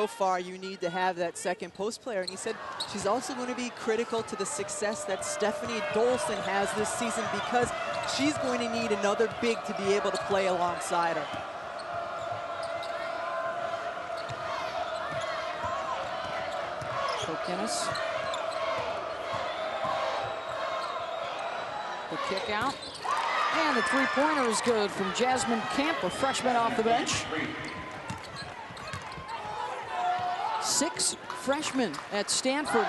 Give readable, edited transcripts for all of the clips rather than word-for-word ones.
So far, you need to have that second post player. And he said she's also going to be critical to the success that Stephanie Dolson has this season because she's going to need another big to be able to play alongside her. Kokinis. The kick out. And the three-pointer is good from Jasmine Camp, a freshman off the bench. 6 freshmen at Stanford.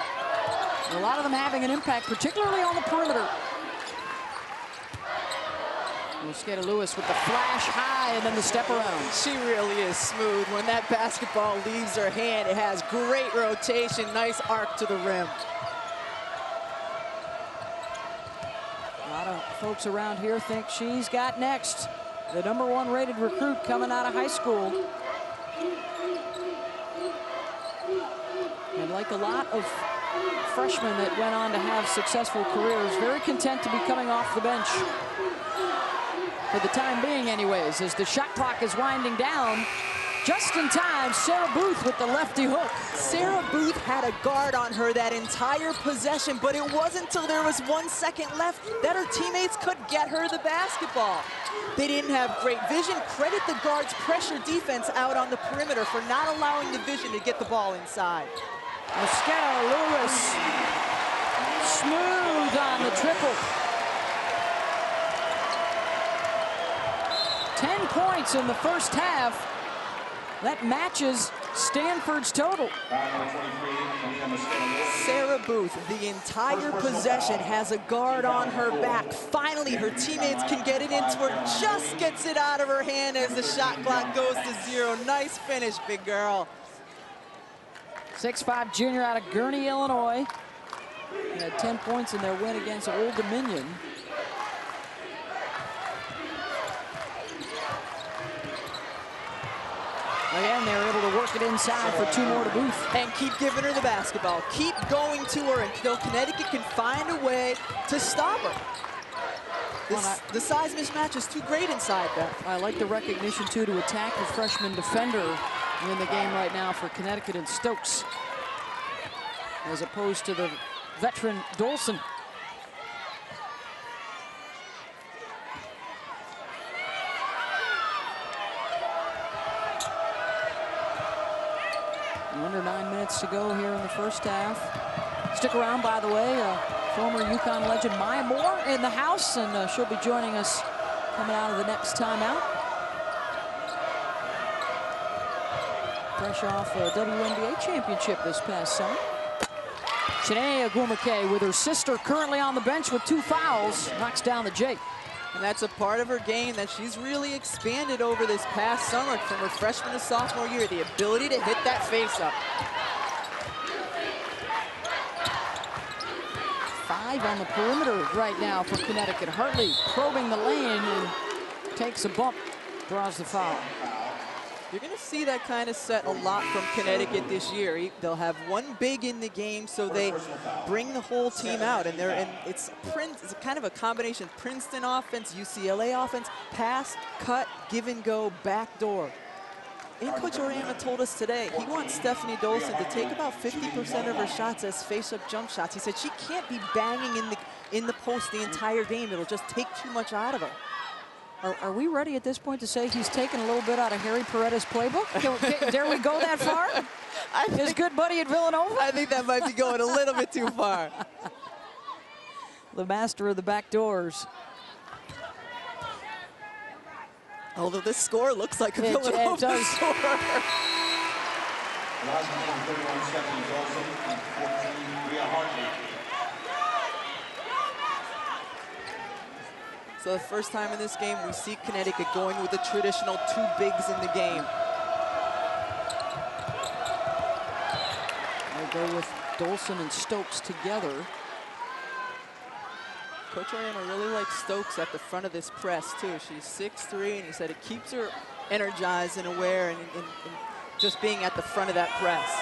A lot of them having an impact, particularly on the perimeter. Mosqueda Lewis with the flash high and then the step around. She really is smooth. When that basketball leaves her hand, it has great rotation, nice arc to the rim. A lot of folks around here think she's got next. The #1 rated recruit coming out of high school. And like a lot of freshmen that went on to have successful careers, very content to be coming off the bench. For the time being anyways, as the shot clock is winding down. Just in time, Sarah Boothe with the lefty hook. Sarah Boothe had a guard on her that entire possession, but it wasn't until there was 1 second left that her teammates could get her the basketball. They didn't have great vision. Credit the guard's pressure defense out on the perimeter for not allowing the vision to get the ball inside. Mosqueda Lewis, smooth on the triple. 10 points in the first half. That matches Stanford's total. Sarah Boothe, the entire possession, has a guard on her back. Finally, her teammates can get it into her. Just gets it out of her hand as the shot clock goes to 0. Nice finish, big girl. 6'5" junior out of Gurnee, Illinois. They had 10 points in their win against Old Dominion. Again, they were able to work it inside for 2 more to Boothe. And keep giving her the basketball. Keep going to her until Connecticut can find a way to stop her. The size mismatch is too great inside that. I like the recognition, too, to attack the freshman defender in the game right now for Connecticut and Stokes, as opposed to the veteran Dolson. Under 9 minutes to go here in the first half. Stick around, by the way, former Uconn legend Maya Moore in the house, and she'll be joining us coming out of the next timeout. Fresh off a WNBA championship this past summer. Chiney Agumake with her sister currently on the bench with 2 fouls, knocks down the Jake. And that's a part of her game that she's really expanded over this past summer from her freshman to sophomore year, the ability to hit that face-up. 5 on the perimeter right now for Connecticut. Hartley probing the lane and takes a bump, draws the foul. You're going to see that kind of set a lot from Connecticut this year. They'll have 1 big in the game, so they bring the whole team out. And it's kind of a combination: Princeton offense, UCLA offense, pass, cut, give and go, backdoor. And Coach Oriana told us today he wants Stephanie Dolson to take about 50% of her shots as face-up jump shots. He said she can't be banging in the post the entire game. It'll just take too much out of her. Are we ready at this point to say he's taken a little bit out of Harry Paredes' playbook? Dare we go that far? His good buddy at Villanova? I think that might be going a little bit too far. The master of the back doors. Although this score looks like a Villanova score. So the first time in this game, we see Connecticut going with the traditional 2 bigs in the game. They go with Dolson and Stokes together. Coach Oriana really likes Stokes at the front of this press, too. She's 6'3", and he said it keeps her energized and aware and just being at the front of that press.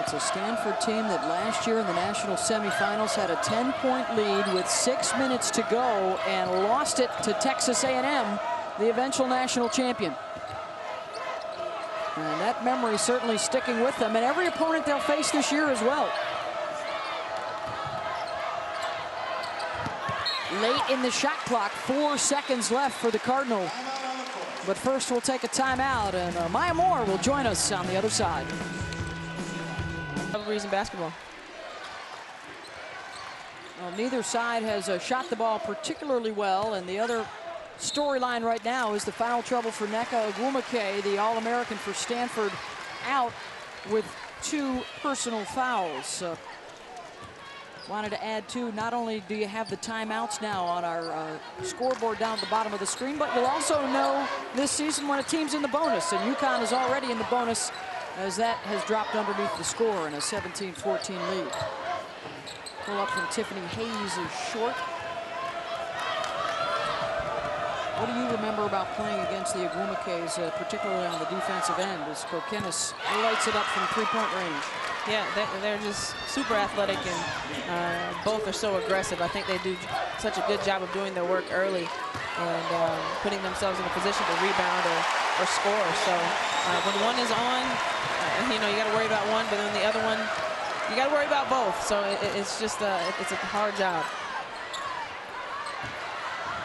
It's a Stanford team that last year in the national semifinals had a 10-point lead with 6 minutes to go and lost it to Texas A&M the eventual national champion. And that memory certainly sticking with them, and every opponent they'll face this year as well. Late in the shot clock, 4 seconds left for the Cardinal. But first we'll take a timeout, and Maya Moore will join us on the other side. Reason basketball. Well, neither side has shot the ball particularly well, and the other storyline right now is the foul trouble for Nneka Ogwumike, the All-American for Stanford, out with 2 personal fouls. Wanted to add, too, not only do you have the timeouts now on our scoreboard down at the bottom of the screen, but you'll also know this season when a team's in the bonus, and Uconn is already in the bonus as that has dropped underneath the score in a 17-14 lead. Pull up from Tiffany Hayes is short. What do you remember about playing against the Ogwumikes, particularly on the defensive end, as Kokenis lights it up from 3-point range? Yeah, they're just super athletic, and both are so aggressive. I think they do such a good job of doing their work early and putting themselves in a position to rebound or score. So when one is on, you know, you got to worry about one, but then the other one, you got to worry about both. So it's just it's a hard job.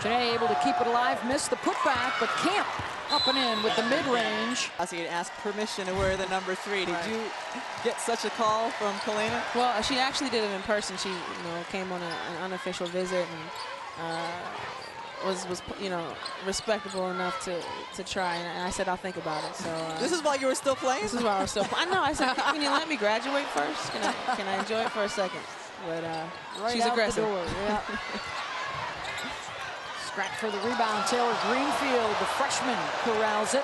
Janae able to keep it alive, missed the putback, but Camp up and in with the mid-range. I was going to ask permission to wear the number 3. Did you get such a call from Kalena? Well, she actually did it in person. She, came on an unofficial visit and was respectable enough to try. And I said I'll think about it. So this is while you were still playing. This is while I was still. I know. I said, can you let me graduate first? Can I enjoy it for a second? But right she's out aggressive. The door, yeah. Scratch for the rebound. Taylor Greenfield, the freshman, corrals it.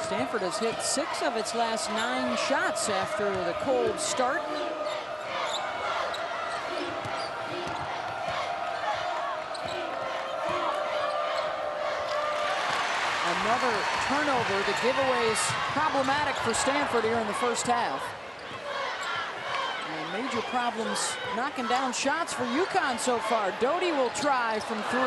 Stanford has hit 6 of its last 9 shots after the cold start. Another turnover. The giveaway is problematic for Stanford here in the first half. And major problems knocking down shots for Uconn so far. Doty will try from 3.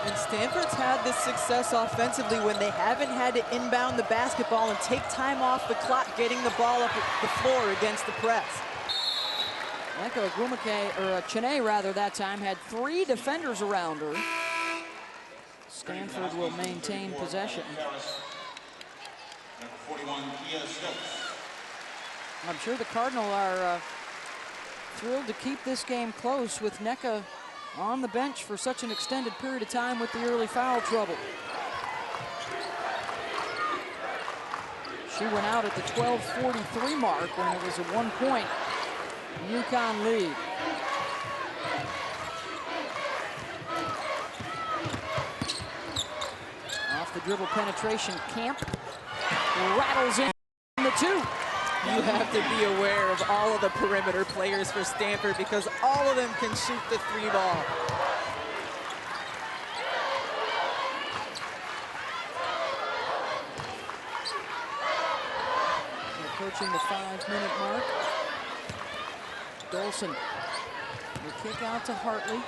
And Stanford's had this success offensively when they haven't had to inbound the basketball and take time off the clock getting the ball up the floor against the press. Nneka Ogwumike, or Chiney rather, that time had 3 defenders around her. Stanford will maintain possession. I'm sure the Cardinal are thrilled to keep this game close with Nneka on the bench for such an extended period of time with the early foul trouble. She went out at the 12:43 mark when it was a 1-point Uconn lead. Off the dribble penetration, Camp rattles in the 2. You have to be aware of all of the perimeter players for Stanford because all of them can shoot the 3 ball. Approaching the 5-minute mark. Dolson, the kick out to Hartley.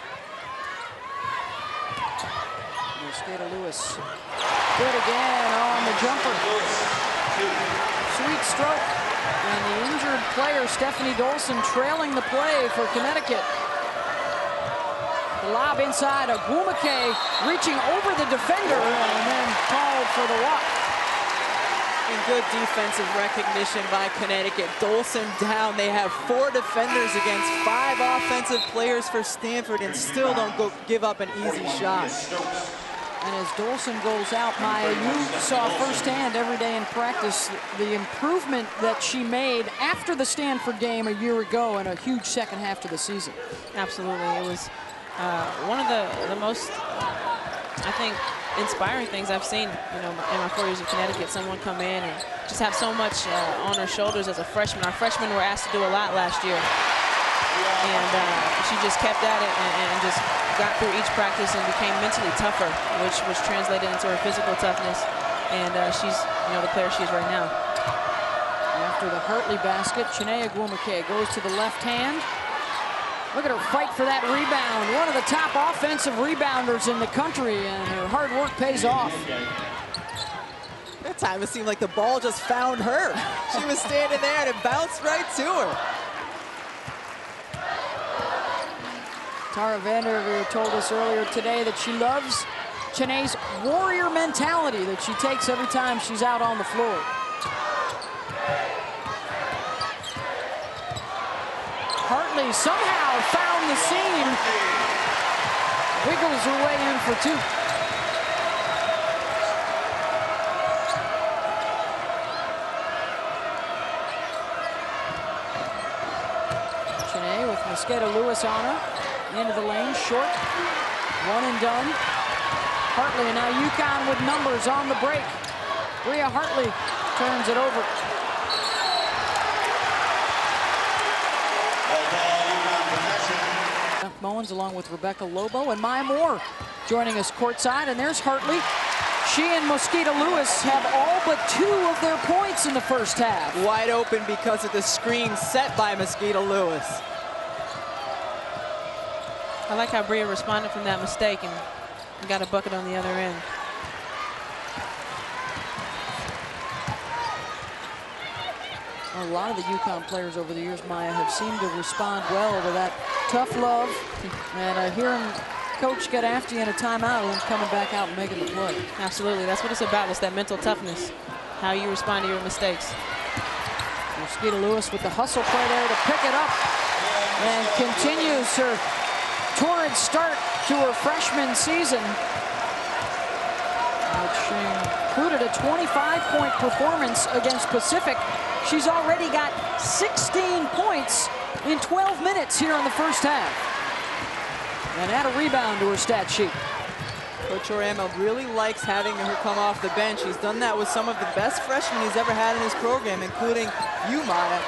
And Skater Lewis. Good again on the jumper. Sweet stroke. And the injured player, Stephanie Dolson, trailing the play for Connecticut. The lob inside, Ogwumike reaching over the defender and then called for the walk. And good defensive recognition by Connecticut. Dolson down. They have 4 defenders against 5 offensive players for Stanford and still don't give up an easy shot. And as Dolson goes out, Maya, you saw firsthand every day in practice the improvement that she made after the Stanford game a year ago and a huge second half to the season. Absolutely. It was one of the most, I think, inspiring things I've seen, in my 4 years of Connecticut. Someone come in and just have so much on her shoulders as a freshman. Our freshmen were asked to do a lot last year. And she just kept at it and just got through each practice and became mentally tougher, which translated into her physical toughness. And she's, the player she is right now. after the Hartley basket. Chiney Agwumike goes to the left hand. Look at her fight for that rebound. One of the top offensive rebounders in the country, and her hard work pays off. That time it seemed like the ball just found her. She was standing there and it bounced right to her. Tara Vanderveer told us earlier today that she loves Chiney's warrior mentality that she takes every time she's out on the floor. Hartley somehow found the seam. Wiggles her way in for two. Chiney with Mosqueda Lewis on her. Into the lane, short. One and done. Hartley, and now Uconn with numbers on the break. Bria Hartley turns it over. Mullins along with Rebecca Lobo and Maya Moore joining us courtside, and there's Hartley. She and Mosqueda Lewis have all but 2 of their points in the first half. Wide open because of the screen set by Mosqueda Lewis. I like how Bria responded from that mistake and got a bucket on the other end. A lot of the Uconn players over the years, Maya, have seemed to respond well to that tough love. And hearing coach get after you in a timeout and coming back out and making the play. Absolutely, that's what it's about. It's that mental toughness, how you respond to your mistakes. Mosqueda Lewis with the hustle play there to pick it up and continues her torrid start to her freshman season, which included a 25-point performance against Pacific. She's already got 16 points in 12 minutes here in the first half. And add a rebound to her stat sheet. Coach Orama really likes having her come off the bench. He's done that with some of the best freshmen he's ever had in his program, including you, Maya.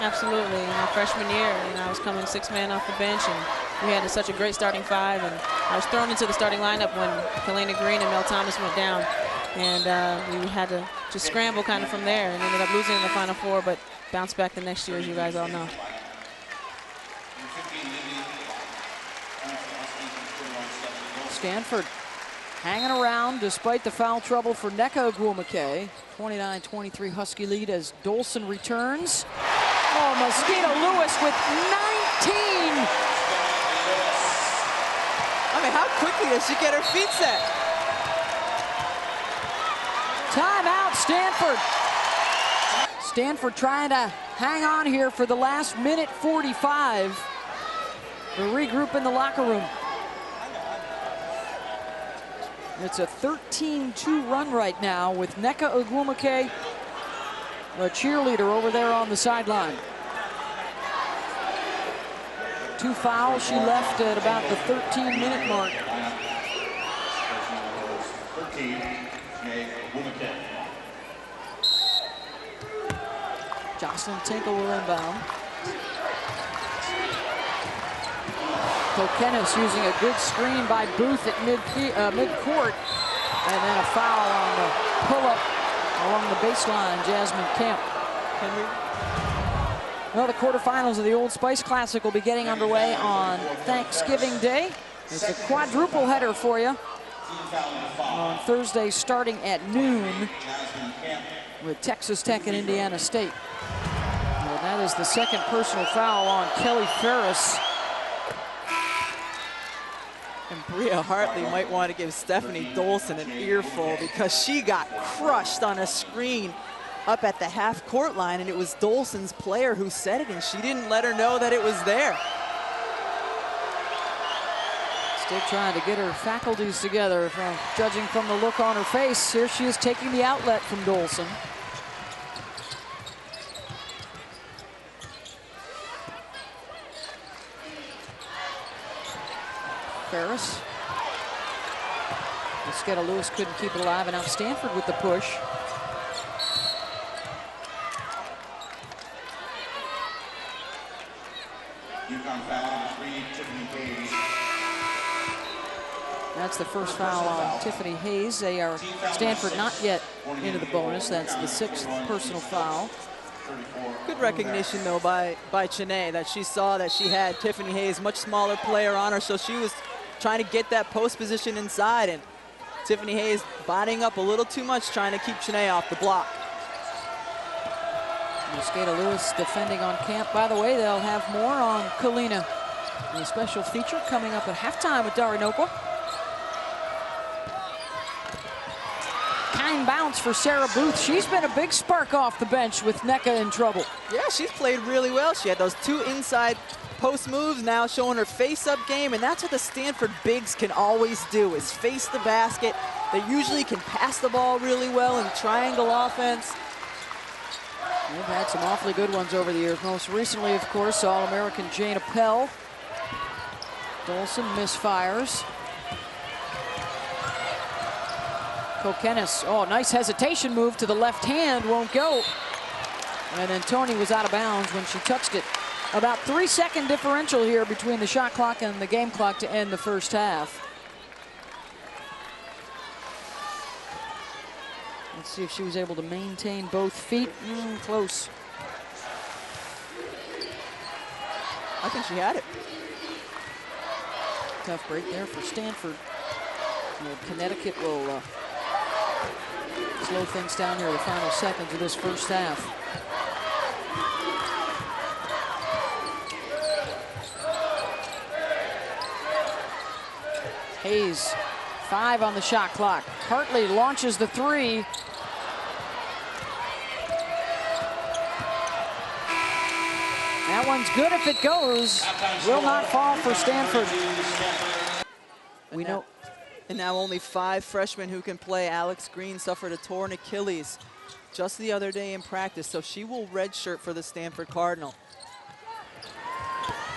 Absolutely. In my freshman year, I was coming 6-man off the bench, and we had such a great starting 5. And I was thrown into the starting lineup when Kalena Green and Mel Thomas went down. And we had to just scramble kind of from there and ended up losing in the Final Four, but bounced back the next year, as you guys all know. Stanford hanging around despite the foul trouble for Nneka Agwumike. 29-23 Husky lead as Dolson returns. Oh, Mosqueda Lewis with 19. I mean, how quickly does she get her feet set? Timeout, Stanford. Stanford trying to hang on here for the last minute 45 to regroup in the locker room. It's a 13-2 run right now with Nneka Agwumike, a cheerleader over there on the sideline. 2 fouls she left at about the 13-minute mark. Jocelyn Tinkle will inbound. Kokenis using a good screen by Boothe at mid-court. And then a foul on the pull-up along the baseline, Jasmine Kemp. Well, the quarterfinals of the Old Spice Classic will be getting underway on Thanksgiving Day. It's a quadruple header for you on Thursday starting at noon with Texas Tech and Indiana State. Well, that is the second personal foul on Kelly Ferris. And Bria Hartley might want to give Stephanie Dolson an earful because she got crushed on a screen up at the half-court line, and it was Dolson's player who set it, and she didn't let her know that it was there. Still trying to get her faculties together, judging from the look on her face. Here she is taking the outlet from Dolson. Ferris. Mosqueda Lewis couldn't keep it alive, and now Stanford with the push. Uconn foul number 3, Tiffany Page. That's the first foul on Tiffany Hayes. They are, Stanford not yet into the bonus. That's the 6th personal foul. Good recognition, though, by Chiney, that she saw that she had Tiffany Hayes, much smaller player on her, so she was trying to get that post position inside, and Tiffany Hayes binding up a little too much, trying to keep Chiney off the block. Mosqueda Lewis defending on Camp. By the way, they'll have more on Kalina in a special feature coming up at halftime with Darinokwa. Kind bounce for Sarah Boothe. She's been a big spark off the bench with NECA in trouble. Yeah, she's played really well. She had those 2 inside post moves, now showing her face-up game, and that's what the Stanford bigs can always do, is face the basket. They usually can pass the ball really well in triangle offense. They've had some awfully good ones over the years. Most recently, of course, All-American Jane Appel. Dolson misfires. Kokenis, oh, nice hesitation move to the left hand, won't go. And then Tony was out of bounds when she touched it. About 3-second differential here between the shot clock and the game clock to end the first half. Let's see if she was able to maintain both feet. Close. I think she had it. Tough break there for Stanford. Well, Connecticut will slow things down here in the final seconds of this first half. Hayes, 5 on the shot clock. Hartley launches the 3. That one's good if it goes. Will not fall for Stanford. We know. And now only 5 freshmen who can play. Alex Green suffered a torn Achilles just the other day in practice, so she will redshirt for the Stanford Cardinal.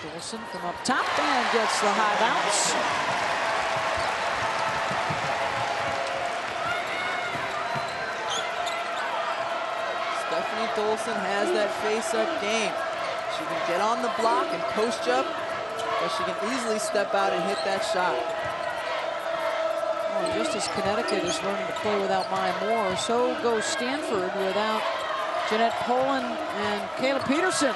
Dolson from up top and gets the high bounce. Stephanie Dolson has that face-up game. She can get on the block and post up, but she can easily step out and hit that shot. Well, just as Connecticut is learning to play without Maya Moore, so goes Stanford without Jeanette Poland and Kayla Peterson.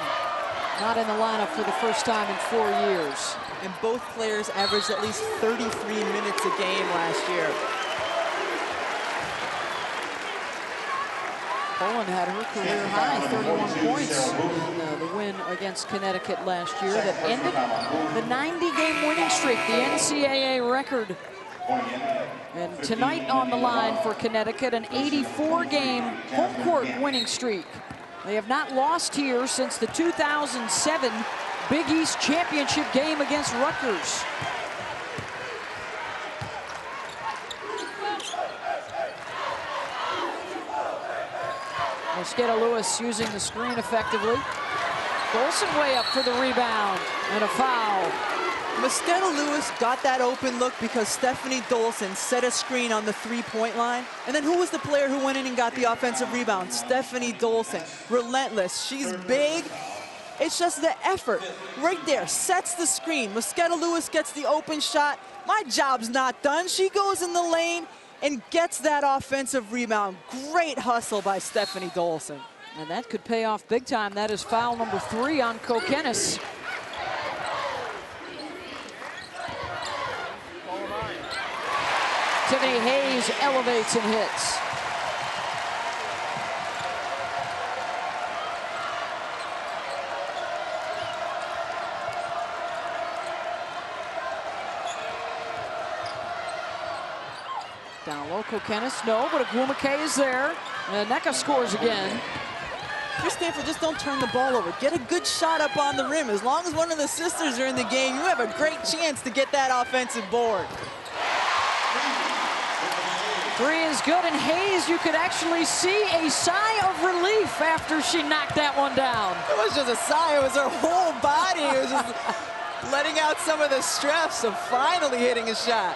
Not in the lineup for the first time in 4 years. And both players averaged at least 33 minutes a game last year. Poland had her career high, 31 points in the win against Connecticut last year that ended the 90-game winning streak, the NCAA record. And tonight on the line for Connecticut, an 84-game home court winning streak. They have not lost here since the 2007 Big East Championship game against Rutgers. Mosqueda Lewis using the screen effectively. Dolson way up for the rebound and a foul. Mosqueda Lewis got that open look because Stephanie Dolson set a screen on the 3-point line. And then who was the player who went in and got the offensive rebound? Stephanie Dolson. Relentless. She's big. It's just the effort. Right there. Sets the screen. Mosqueda Lewis gets the open shot. My job's not done. She goes in the lane and gets that offensive rebound. Great hustle by Stephanie Dolson. And that could pay off big time. That is foul number 3 on Kokenis. Tiffany Hayes elevates and hits. Down low, Kokenis, no, but Agwumake is there. And NECA scores again. If you're Stanford, just don't turn the ball over. Get a good shot up on the rim. As long as one of the sisters are in the game, you have a great chance to get that offensive board. 3 is good, and Hayes, you could actually see a sigh of relief after she knocked that one down. It was just a sigh. It was her whole body. It was just letting out some of the stress of finally hitting a shot.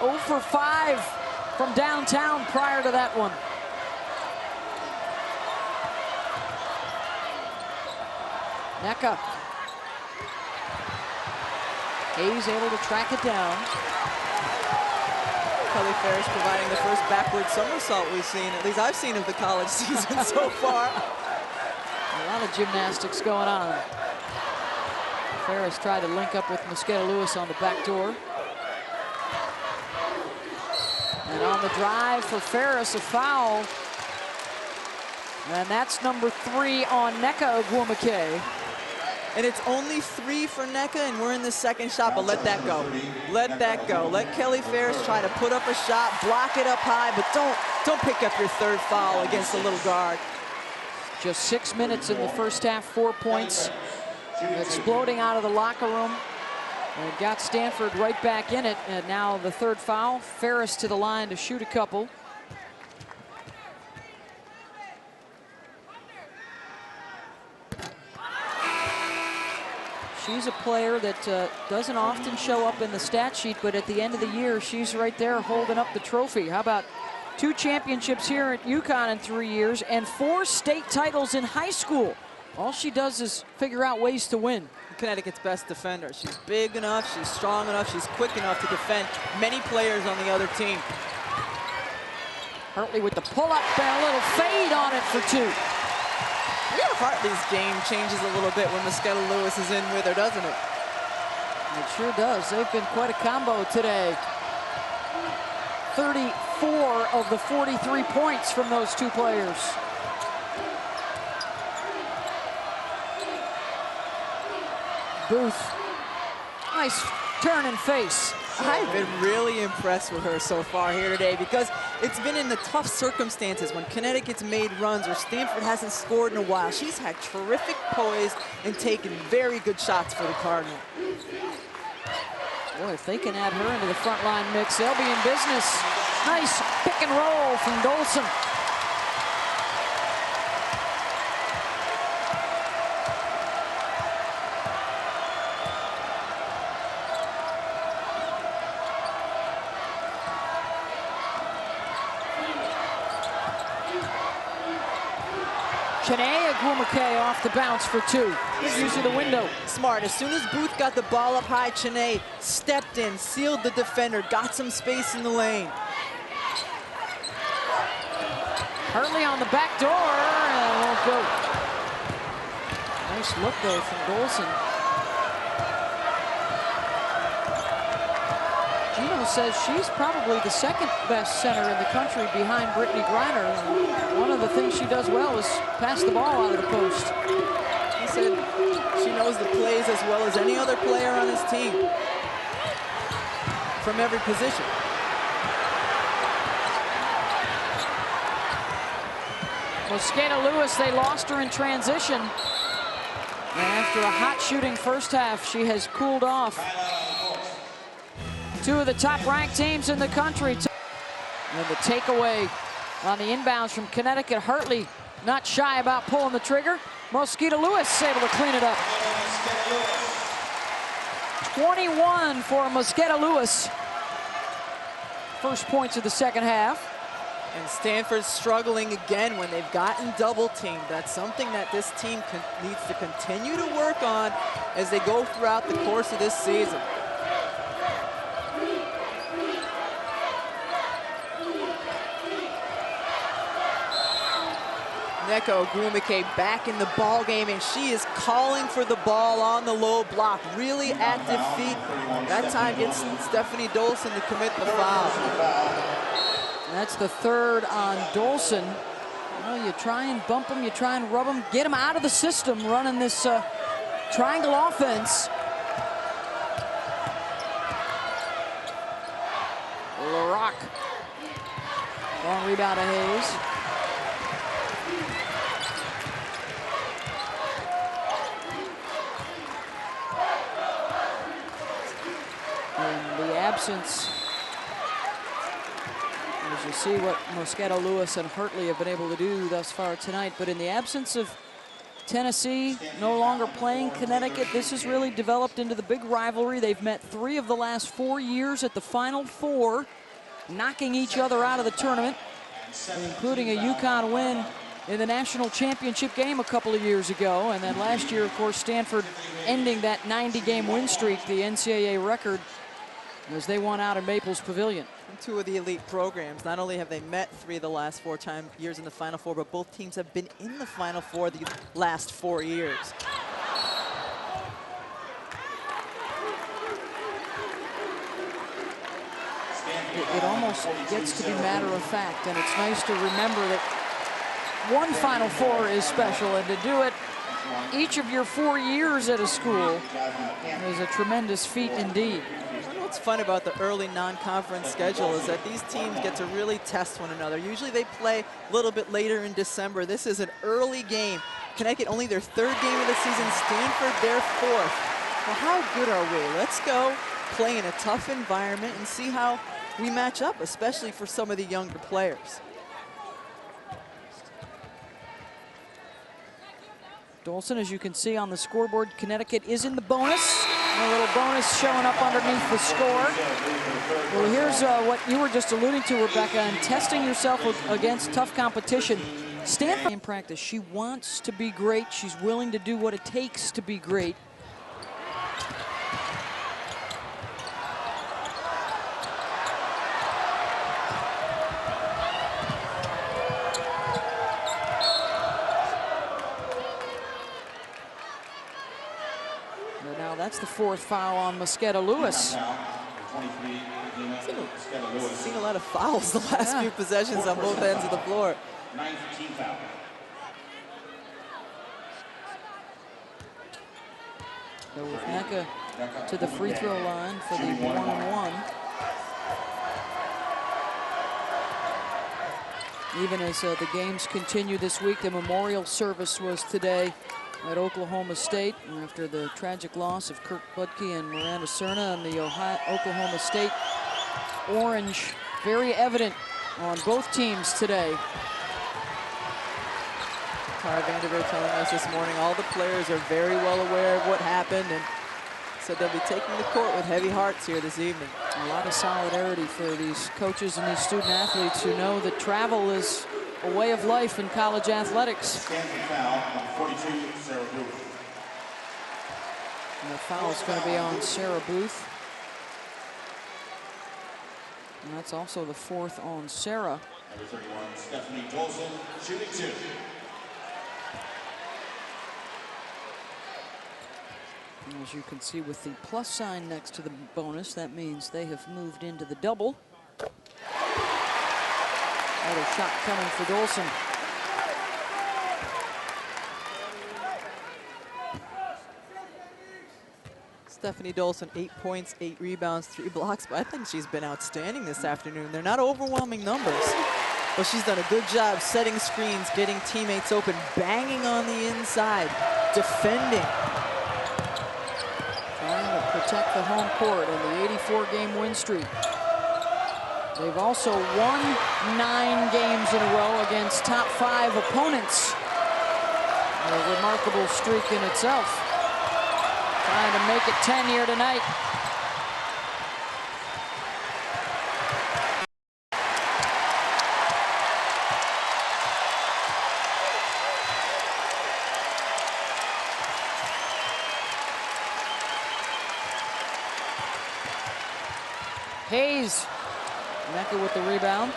0 for 5 from downtown prior to that one. NECA. Hayes able to track it down. Kelly Ferris providing the first backward somersault we've seen, at least I've seen of the college season so far. A lot of gymnastics going on. Ferris tried to link up with Mosqueda Lewis on the back door. And on the drive for Ferris, a foul. And that's number 3 on Nneka Ogwumike. And it's only 3 for Nneka, and we're in the second shot, but let that go. Let that go. Let Kelly Ferris try to put up a shot, block it up high, but don't pick up your 3rd foul against a little guard. Just 6 minutes in the first half, 4 points. Exploding out of the locker room. And it got Stanford right back in it. And now the 3rd foul. Ferris to the line to shoot a couple. She's a player that doesn't often show up in the stat sheet, but at the end of the year, she's right there holding up the trophy. How about 2 championships here at Uconn in 3 years and 4 state titles in high school? All she does is figure out ways to win. Connecticut's best defender. She's big enough, she's strong enough, she's quick enough to defend many players on the other team. Hartley with the pull-up and a little fade on it for 2. Hartley's game changes a little bit when Mosqueda Lewis is in with her, doesn't it? It sure does. They've been quite a combo today. 34 of the 43 points from those 2 players. Boothe, nice turn and face. I've been really impressed with her so far here today because it's been in the tough circumstances when Connecticut's made runs or Stanford hasn't scored in a while. She's had terrific poise and taken very good shots for the Cardinal. Boy, if they can add her into the front line mix, they'll be in business. Nice pick and roll from Dolson. Chiney Ogwumike off the bounce for 2. Good use of the window. Smart. As soon as Boothe got the ball up high, Chiney stepped in, sealed the defender, got some space in the lane. Hartley on the back door, and won't go. Nice look though from Dolson. Gino says she's probably the 2nd best center in the country behind Brittany Griner. One of the things she does well is pass the ball out of the post. He said she knows the plays as well as any other player on his team from every position. Mosqueda Lewis, they lost her in transition. And after a hot shooting first half, she has cooled off. 2 of the top-ranked teams in the country. And the takeaway on the inbounds from Connecticut. Hartley not shy about pulling the trigger. Mosqueda Lewis able to clean it up. 21 for Mosqueda Lewis. First points of the second half. And Stanford's struggling again when they've gotten double teamed. That's something that this team needs to continue to work on as they go throughout the course of this season. Nneka Ogwumike back in the ball game, and she is calling for the ball on the low block. Really active feet. That time gets Stephanie Dolson to commit the foul. That's the 3rd on Dolson. Well, you try and bump them, you try and rub them, get them out of the system running this triangle offense. LaRock. Long rebound to Hayes. In the absence, as you see what Mosqueda Lewis and Hartley have been able to do thus far tonight, but in the absence of Tennessee no longer playing Connecticut, this has really developed into the big rivalry. They've met 3 of the last 4 years at the Final Four, knocking each other out of the tournament, including a Uconn win in the national championship game a couple of years ago. And then last year, of course, Stanford ending that 90-game win streak, the NCAA record, as they won out in Maples Pavilion. And two of the elite programs. Not only have they met 3 of the last 4 years in the Final Four, but both teams have been in the Final Four the last 4 years. It almost gets to be matter of fact, and it's nice to remember that one Final Four is special, and to do it each of your 4 years at a school is a tremendous feat indeed. What's fun about the early non-conference schedule is that these teams get to really test one another. Usually they play a little bit later in December. This is an early game. Connecticut only their 3rd game of the season, Stanford their 4th. Well, how good are we? Let's go play in a tough environment and see how we match up, especially for some of the younger players. Dolson, as you can see on the scoreboard, Connecticut is in the bonus. A little bonus showing up underneath the score. Well, here's what you were just alluding to, Rebecca, and testing yourself against tough competition. Stanford in practice, she wants to be great. She's willing to do what it takes to be great. That's the 4th foul on Mosqueda Lewis. Seen a lot of fouls the last few possessions on both ends of the floor. So with Nneka to the free throw line for the 1-on-1. Even as the games continue this week, the memorial service was today at Oklahoma State after the tragic loss of Kirk Budke and Miranda Cerna, and the Oklahoma State orange very evident on both teams today. Tara Vanderveer telling us this morning all the players are very well aware of what happened and said they'll be taking the court with heavy hearts here this evening. A lot of solidarity for these coaches and these student athletes who know that travel is a way of life in college athletics. Stanford foul, number 42, Sarah Boothe. And the foul is going to be on Sarah Boothe. And that's also the 4th on Sarah. Number 31, Stephanie Dolson, shooting 2. And as you can see with the plus sign next to the bonus, that means they have moved into the double. Another shot coming for Dolson. Stephanie Dolson, 8 points, 8 rebounds, 3 blocks, but I think she's been outstanding this afternoon. They're not overwhelming numbers, but she's done a good job setting screens, getting teammates open, banging on the inside, defending. Trying to protect the home court on the 84-game win streak. They've also won 9 games in a row against top 5 opponents. A remarkable streak in itself. Trying to make it 10 here tonight. Hayes. Nneka with the rebound.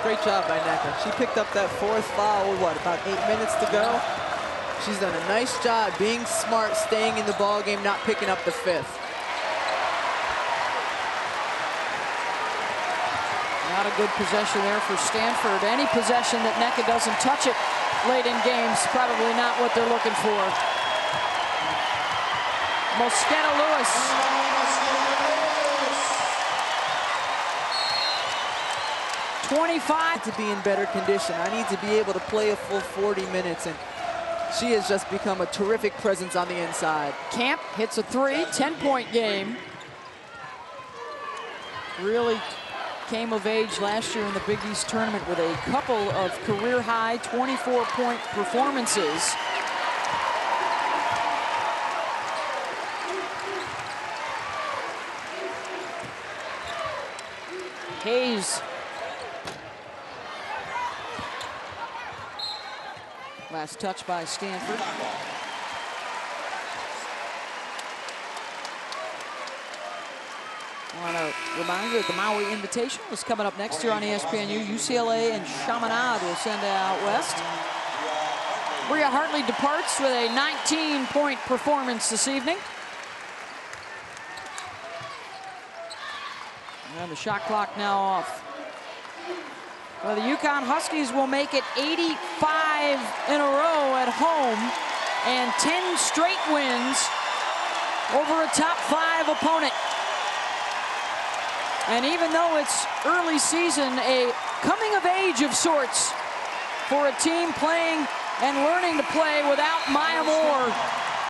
Great job by Nneka. She picked up that 4th foul with what, about 8 minutes to go? She's done a nice job being smart, staying in the ball game, not picking up the 5th. Not a good possession there for Stanford. Any possession that Nneka doesn't touch it late in games, probably not what they're looking for. Mosqueda Lewis. To be in better condition. I need to be able to play a full 40 minutes, and she has just become a terrific presence on the inside. Camp hits a 3, 10-point game. Really came of age last year in the Big East tournament with a couple of career-high 24-point performances. Hayes. Last touch by Stanford. I want to remind you that the Maui Invitational is coming up next year on ESPNU. UCLA and Chaminade will send it out west. Bria Hartley departs with a 19-point performance this evening. And the shot clock now off. Well, the Uconn Huskies will make it 85 in a row at home and 10 straight wins over a top 5 opponent. And even though it's early season, a coming of age of sorts for a team playing and learning to play without Maya Moore